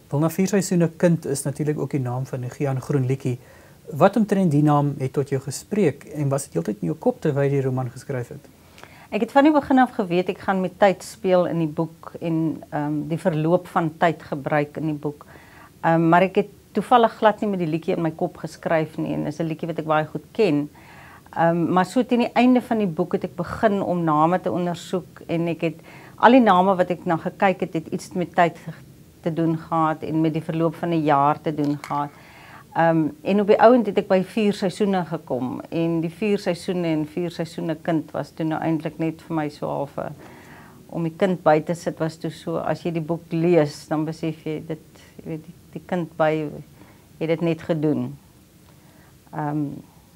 Wel, na 4 seisoene kind is natuurlik ook die naam van die Gian Groenliedjie. Wat omtrent die naam het tot jou gespreek en was dit heeltyd in jou kop terwyl jy die roman geskryf het? Ek het van die begin af geweet ek gaan met tyd speel in die boek en die verloop van tyd gebruik in die boek. Maar ek het toevallig glad nie met die liedjie in my kop geskryf nie en is 'n liedjie wat ek baie goed ken. Maar so teen die einde van die boek het ek begin om name te ondersoek en ek het al die name wat ek na gekyk het, het iets met tyd te doen gehad en met die verloop van 'n jaar te doen gehad. En op die ouend het ek by 4 seisoene gekom en die 4 seisoene en 4 seisoene kind was toe nou eintlik net vir my so half om die kind by te sit was toe so, as jy die boek lees, dan besef jy dit, jy weet, die kind by het dit net gedoen.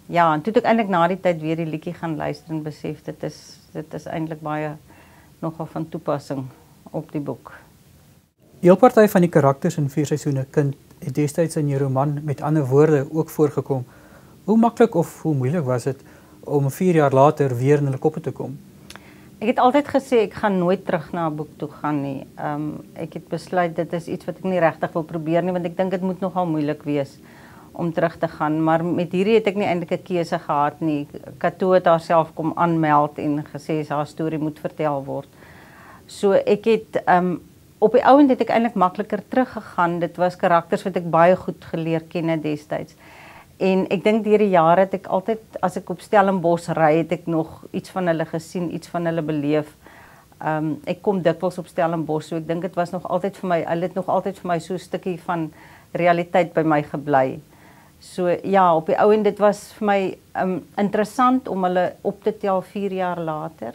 Ja, en toe het ek eintlik na die tyd weer die liedjie gaan luister en besef dit is eintlik baie nogal van toepassing op die boek. Heel party van die karakters in 4 seisoene kind het destyds in jou roman met ander woorde ook voorgekom. Hoe maklik of hoe moeilik was dit om 4 jaar later weer in hulle koppe te kom? Ek het altyd gesê ek gaan nooit terug na 'n boek toe gaan nie. Ek het besluit dit is iets wat ek nie regtig wil probeer nie, want ek dink dit moet nogal moeilik wees om terug te gaan, maar met hierdie het ek nie eintlik 'n keuse gehad nie. Kato het haarself kom aanmeld en gesê haar storie moet vertel word. So ek het op die ouend het ek eintlik makliker teruggegaan. Dit was karakters wat ek baie goed geleer ken het destyds. En ek dink deur die jare het ek altyd, as ek op Stellenbosch ry, het ek nog iets van hulle gesien, iets van hulle beleef. Ek kom dikwels op Stellenbosch, so ek dink dit was nog altyd vir my, hulle het nog altyd vir my so 'n stukkie van realiteit by my gebly. So ja, op die ouend dit was vir my interessant om hulle op te tel 4 jaar later.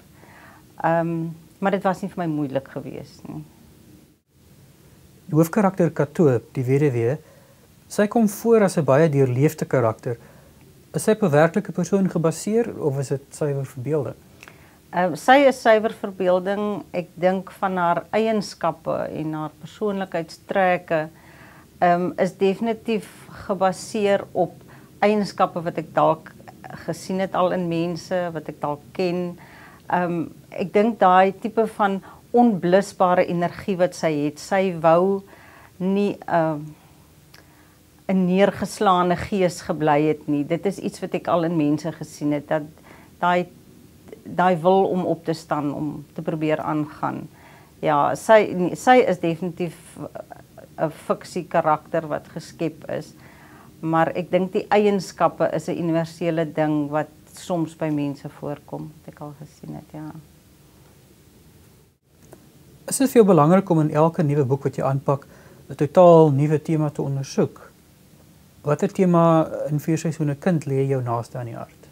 Maar dit was nie vir my moeilik geweest nie. Die hoofkarakter Kato, die weduwee, sy kom voor as 'n baie deurleefde karakter. Is sy op 'n werklike persoon gebaseer of is dit suiwer verbeelding? Sy is suiwer verbeelding. Ek dink van haar eienskappe en haar persoonlikheidstrekke is definitief gebaseer op eienskappe wat ek dalk gesien het al in mense, wat ek dalk ken. Ek dink daai tipe van onblusbare energie wat sy het. Sy wou nie 'n neergeslaane gees gebly het nie. Dit is iets wat ek al in mense gesien het, dat daai wil om op te staan, om te probeer aangaan. Ja, sy is definitief 'n fiksie karakter wat geskep is, maar ek dink die eienskappe is 'n universele ding wat soms by mense voorkom, wat ek al gesien het, ja. Is dit vir jou belangrik om in elke nuwe boek wat jy aanpak 'n totaal nuwe tema te ondersoek? Watter tema in 4 seisoene kind lê jou naaste aan die hart?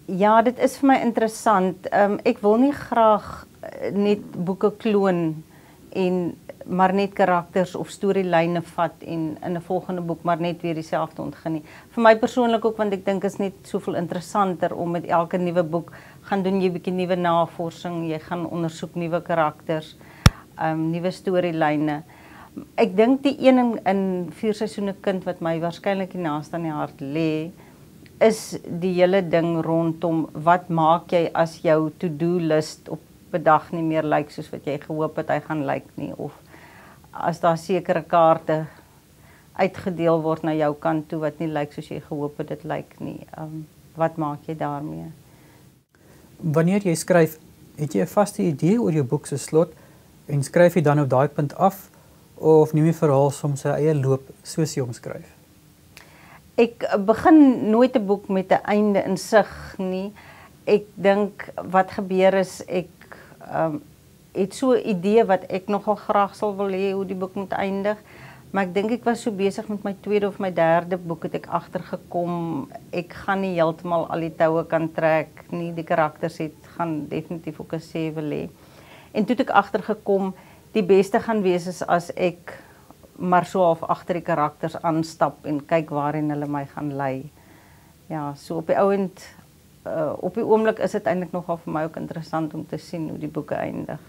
Ja, dit is vir my interessant. Ek wil nie graag net boeke kloon maar net karakters of storielyne vat en in 'n volgende boek maar net weer dieselfde ontgin nie. Vir my persoonlik ook, want ek dink is net soveel interessanter om met elke nuwe boek gaan doen jy 'n bietjie nuwe navorsing, jy gaan ondersoek nuwe karakters, nuwe storielyne. Ek dink die een in 4 seisoene kind wat my waarskynlik die naaste aan die hart lê, is die hele ding rondom wat maak jy as jou to-do list op 'n dag nie meer lyk soos wat jy gehoop het hy gaan lyk nie, of as daar sekere kaarte uitgedeel word na jou kant toe wat nie lyk soos jy gehoop het dit lyk nie. Wat maak jy daarmee? Wanneer jy skryf, het jy 'n vaste idee oor jou boek se slot en skryf jy dan op daai punt af of neem jy verhaal soms sy eie loop soos jy omskryf? Ek begin nooit 'n boek met 'n einde in sig nie. Ek dink wat gebeur is ek het so 'n idee wat ek nogal graag sal wil hê hoe die boek moet eindig, maar ek dink ek was so besig met my tweede of my derde boek het ek agtergekom ek gaan nie heeltemal al die toue kan trek nie. Die karakters gaan definitief ook 'n sê wil hê. En toe het ek agtergekom die beste gaan wees is as ek maar so half agter die karakters aanstap en kyk waarheen hulle my gaan lei. Ja, so op die ouend op die oomblik is dit eintlik nogal vir my ook interessant om te sien hoe die boeke eindig.